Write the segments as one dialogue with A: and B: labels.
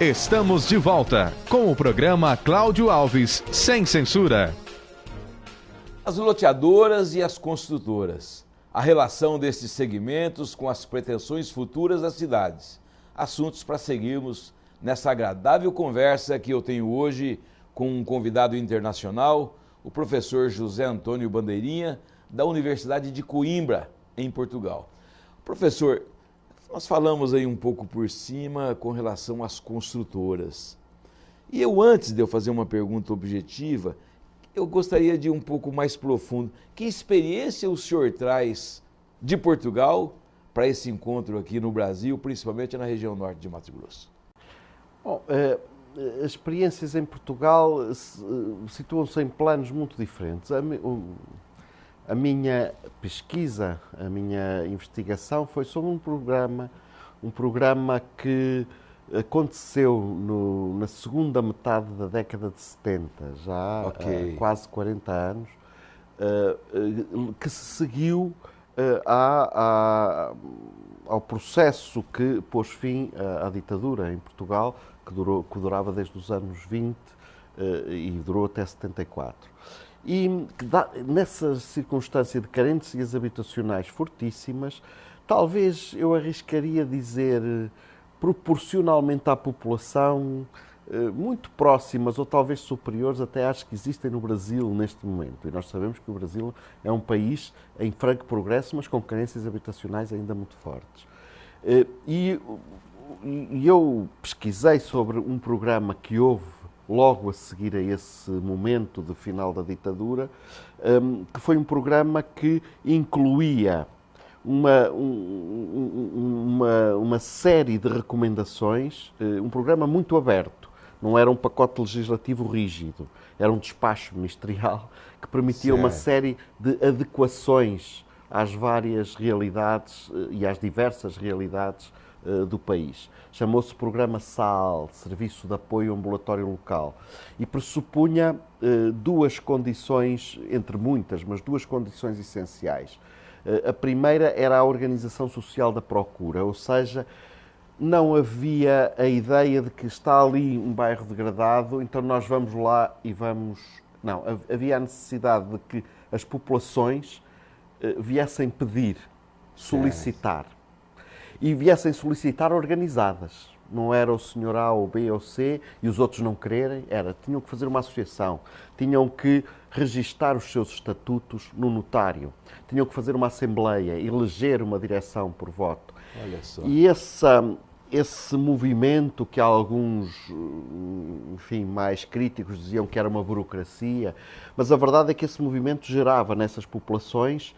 A: Estamos de volta com o programa Cláudio Alves, sem censura.
B: As loteadoras e as construtoras. A relação destes segmentos com as pretensões futuras das cidades. Assuntos para seguirmos nessa agradável conversa que eu tenho hoje com um convidado internacional, o professor José Antônio Bandeirinha, da Universidade de Coimbra, em Portugal. Professor, nós falamos aí um pouco por cima com relação às construtoras. E antes de eu fazer uma pergunta objetiva, eu gostaria de ir um pouco mais profundo. Que experiência o senhor traz de Portugal para esse encontro aqui no Brasil, principalmente na região norte de Mato Grosso?
C: Bom, as experiências programa situam-se em planos muito diferentes. A minha pesquisa, a minha investigação foi sobre um programa que aconteceu na segunda metade da década de 70, já há quase 40 anos, que se seguiu ao processo que pôs fim à ditadura em Portugal, que durava desde os anos 20 e durou até 74. E nessa circunstância de carências habitacionais fortíssimas, talvez eu arriscaria dizer, proporcionalmente à população, muito próximas ou talvez superiores até às que existem no Brasil neste momento. E nós sabemos que o Brasil é um país em franco progresso, mas com carências habitacionais ainda muito fortes. E eu pesquisei sobre um programa que houve logo a seguir a esse momento de final da ditadura, que foi um programa que incluía uma série de recomendações, um programa muito aberto, não era um pacote legislativo rígido, era um despacho ministerial que permitia uma série de adequações às várias realidades e às diversas realidades do país. Chamou-se Programa SAL, Serviço de Apoio Ambulatório Local, e pressupunha duas condições, entre muitas, mas duas condições essenciais. A primeira era a organização social da procura, ou seja, não havia a ideia de que está ali um bairro degradado, então nós vamos lá e vamos... Não, havia a necessidade de que as populações viessem pedir, solicitar. E viessem solicitar organizadas. Não era o senhor A ou B ou C e os outros não quererem, tinham que fazer uma associação, tinham que registar os seus estatutos no notário, tinham que fazer uma assembleia, eleger uma direção por voto.
B: Olha só.
C: E esse movimento que alguns, enfim, mais críticos diziam que era uma burocracia, mas a verdade é que esse movimento gerava nessas populações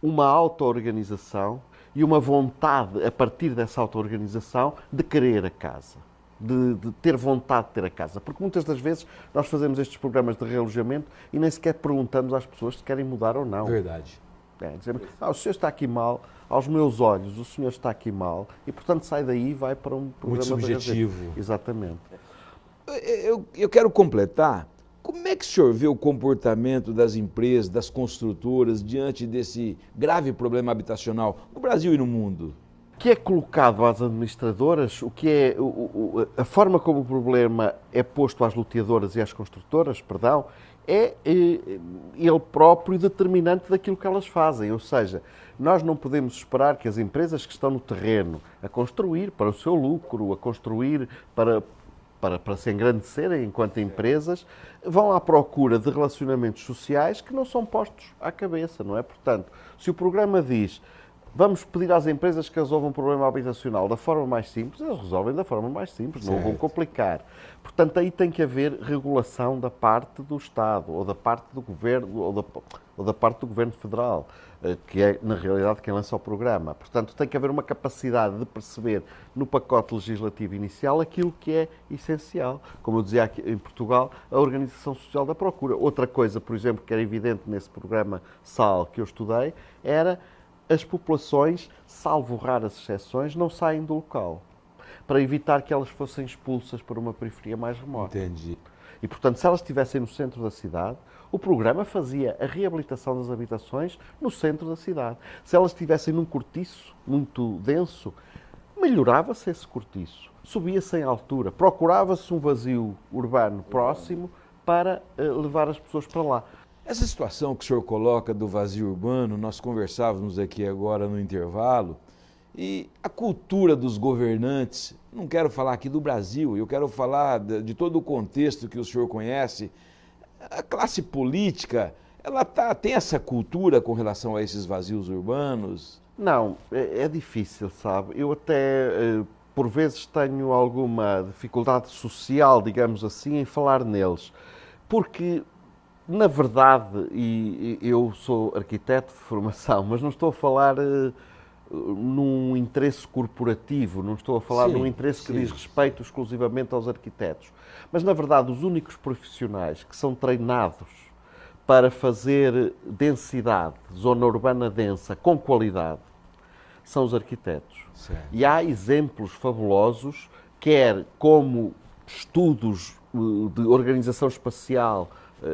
C: uma auto-organização e uma vontade, a partir dessa auto-organização, de querer a casa, de ter vontade de ter a casa. Porque muitas das vezes nós fazemos estes programas de realojamento e nem sequer perguntamos às pessoas se querem mudar ou não.
B: Verdade.
C: Dizemos, o senhor está aqui mal, aos meus olhos o senhor está aqui mal, e portanto sai daí e vai para um programa...
B: Muito subjetivo.
C: Exatamente.
B: Eu quero completar. Como é que o senhor vê o comportamento das empresas, das construtoras, diante desse grave problema habitacional no Brasil e no mundo?
C: O que é colocado às administradoras, a forma como o problema é posto às loteadoras e às construtoras, é ele próprio determinante daquilo que elas fazem. Ou seja, nós não podemos esperar que as empresas que estão no terreno a construir para o seu lucro, a construir para se engrandecerem enquanto empresas, vão à procura de relacionamentos sociais que não são postos à cabeça, não é? Portanto, se o programa diz vamos pedir às empresas que resolvam o problema habitacional da forma mais simples, eles resolvem da forma mais simples, não vão complicar. Portanto, aí tem que haver regulação da parte do Estado, ou da parte do Governo, ou da parte do Governo Federal, que é, na realidade, quem lança o programa. Portanto, tem que haver uma capacidade de perceber no pacote legislativo inicial aquilo que é essencial. Como eu dizia aqui em Portugal, a organização social da procura. Outra coisa, por exemplo, que era evidente nesse programa SAL que eu estudei, era as populações, salvo raras exceções, não saem do local, para evitar que elas fossem expulsas para uma periferia mais remota.
B: Entendi.
C: E, portanto, se elas estivessem no centro da cidade, o programa fazia a reabilitação das habitações no centro da cidade. Se elas estivessem num cortiço muito denso, melhorava-se esse cortiço. subia-se em altura, procurava-se um vazio urbano próximo para levar as pessoas para lá.
B: Essa situação que o senhor coloca do vazio urbano, nós conversávamos aqui agora no intervalo, e a cultura dos governantes, não quero falar aqui do Brasil, eu quero falar de todo o contexto que o senhor conhece, a classe política, ela tem essa cultura com relação a esses vazios urbanos?
C: Não, é difícil, sabe? Eu até, por vezes, tenho alguma dificuldade social, digamos assim, em falar neles, porque, na verdade, e eu sou arquiteto de formação, mas não estou a falar num interesse corporativo, não estou a falar num interesse que diz respeito exclusivamente aos arquitetos. Mas, na verdade, os únicos profissionais que são treinados para fazer densidade, zona urbana densa, com qualidade, são os arquitetos.
B: Certo.
C: E há exemplos fabulosos, quer como estudos de organização espacial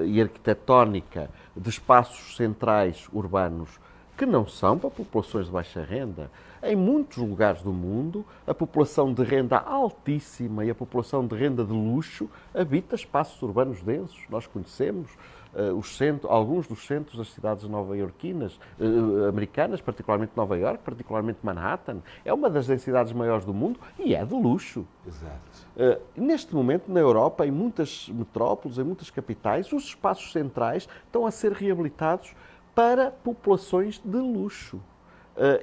C: e arquitetónica de espaços centrais urbanos, que não são para populações de baixa renda. Em muitos lugares do mundo, a população de renda altíssima e a população de renda de luxo habita espaços urbanos densos. Nós conhecemos alguns dos centros das cidades nova-iorquinas, americanas, particularmente Nova Iorque, particularmente Manhattan. É uma das densidades maiores do mundo e é de luxo.
B: Exato.
C: Neste momento, na Europa, em muitas metrópoles, em muitas capitais, os espaços centrais estão a ser reabilitados para populações de luxo.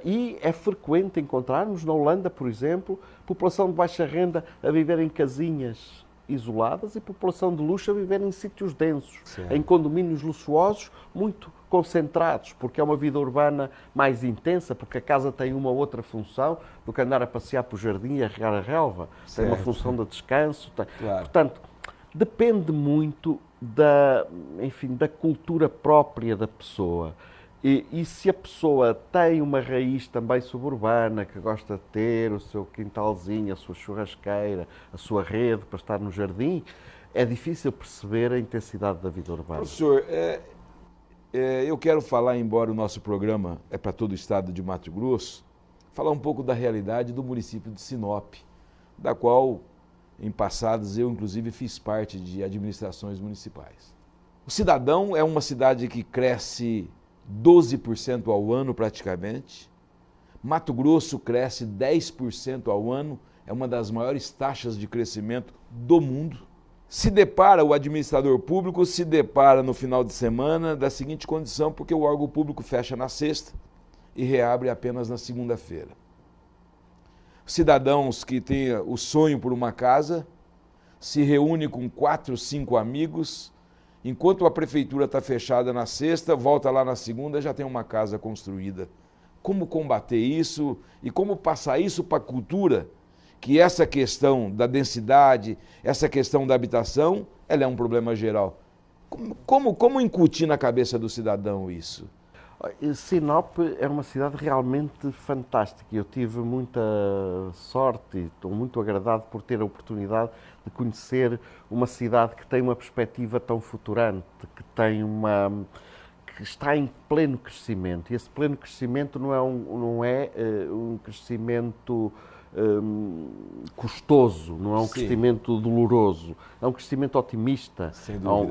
C: E é frequente encontrarmos, na Holanda, por exemplo, população de baixa renda a viver em casinhas isoladas e população de luxo a viver em sítios densos,
B: certo,
C: em condomínios luxuosos, muito concentrados, porque é uma vida urbana mais intensa, porque a casa tem uma outra função do que andar a passear por jardim e a regar a relva.
B: Certo.
C: Tem uma função de descanso.
B: Claro.
C: Portanto, depende muito da cultura própria da pessoa. E se a pessoa tem uma raiz também suburbana, que gosta de ter o seu quintalzinho, a sua churrasqueira, a sua rede para estar no jardim, é difícil perceber a intensidade da vida urbana.
B: Professor, eu quero falar, embora o nosso programa é para todo o estado de Mato Grosso, falar um pouco da realidade do município de Sinop, da qual, em passados, eu inclusive fiz parte de administrações municipais. O Cidadão é uma cidade que cresce 12% ao ano praticamente. Mato Grosso cresce 10% ao ano, é uma das maiores taxas de crescimento do mundo. O administrador público se depara no final de semana da seguinte condição, porque o órgão público fecha na sexta e reabre apenas na segunda-feira. Cidadãos que têm o sonho por uma casa se reúnem com 4, 5 amigos. Enquanto a prefeitura está fechada na sexta, volta lá na segunda, já tem uma casa construída. Como combater isso e como passar isso para a cultura, que essa questão da densidade, essa questão da habitação, ela é um problema geral. Como incutir na cabeça do cidadão isso?
C: Sinop é uma cidade realmente fantástica. Eu tive muita sorte e estou muito agradado por ter a oportunidade de conhecer uma cidade que tem uma perspectiva tão futurante, que está em pleno crescimento. E esse pleno crescimento não é um crescimento custoso, não é um crescimento doloroso, é um crescimento otimista.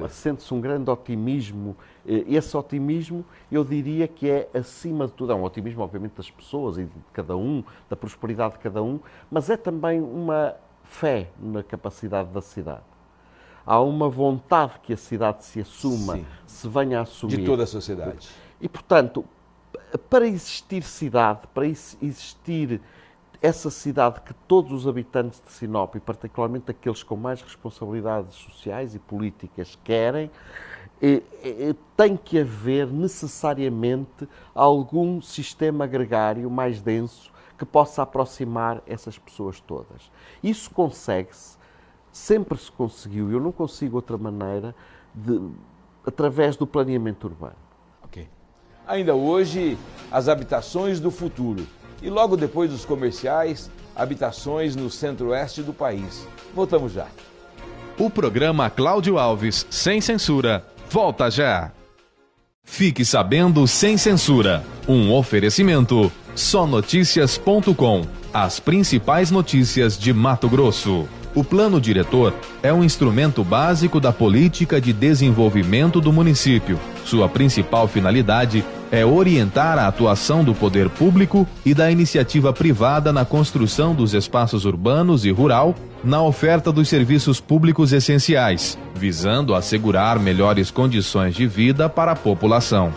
C: Sente-se um grande otimismo. Esse otimismo, eu diria que é, acima de tudo, é um otimismo, obviamente, das pessoas e de cada um, da prosperidade de cada um, mas é também uma fé na capacidade da cidade. Há uma vontade que a cidade se assuma, se venha a assumir.
B: De toda a sociedade.
C: E, portanto, para existir cidade, para existir essa cidade que todos os habitantes de Sinop, e particularmente aqueles com mais responsabilidades sociais e políticas, querem, tem que haver necessariamente algum sistema gregário mais denso que possa aproximar essas pessoas todas. Isso consegue-se, sempre se conseguiu, eu não consigo outra maneira, através do planeamento urbano.
B: Ok. Ainda hoje, as habitações do futuro. E logo depois dos comerciais, habitações no centro-oeste do país. Voltamos já.
A: O programa Cláudio Alves, sem censura, volta já. Fique sabendo sem censura. Um oferecimento sonoticias.com. as principais notícias de Mato Grosso. O Plano Diretor é um instrumento básico da política de desenvolvimento do município. Sua principal finalidade é orientar a atuação do poder público e da iniciativa privada na construção dos espaços urbanos e rural, na oferta dos serviços públicos essenciais, visando assegurar melhores condições de vida para a população.